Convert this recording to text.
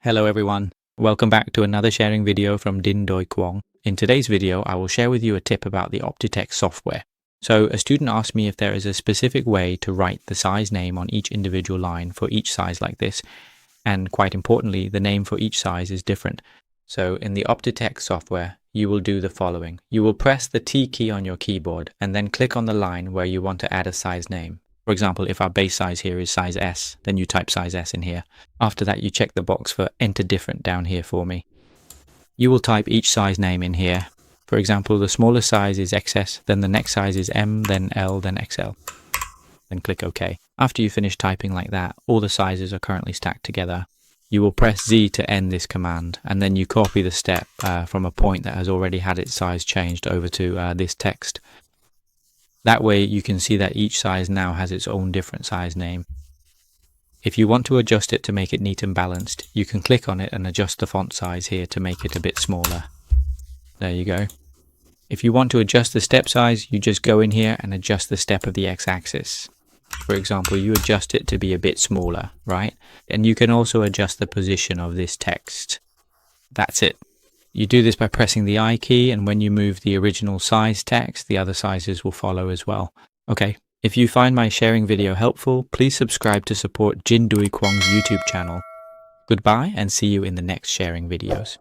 Hello everyone, welcome back to another sharing video from Dinh Doi Quang. In today's video, I will share with you a tip about the Optitext software. So a student asked me if there is a specific way to write the size name on each individual line for each size like this, and quite importantly, the name for each size is different. So in the Optitext software, you will do the following. You will press the T key on your keyboard and then click on the line where you want to add a size name. For example, if our base size here is size S, then you type size S in here. After that, you check the box for enter different down here for me. You will type each size name in here. For example, the smallest size is XS, then the next size is M, then L, then XL. Then click OK. After you finish typing like that, all the sizes are currently stacked together. You will press Z to end this command, and then you copy the step from a point that has already had its size changed over to this text. That way you can see that each size now has its own different size name. If you want to adjust it to make it neat and balanced, you can click on it and adjust the font size here to make it a bit smaller. There you go. If you want to adjust the step size, you just go in here and adjust the step of the x-axis. For example, you adjust it to be a bit smaller, right? And you can also adjust the position of this text. That's it. You do this by pressing the I key, and when you move the original size text, the other sizes will follow as well. Okay, if you find my sharing video helpful, please subscribe to support Dinh Doi Quang's YouTube channel. Goodbye and see you in the next sharing videos.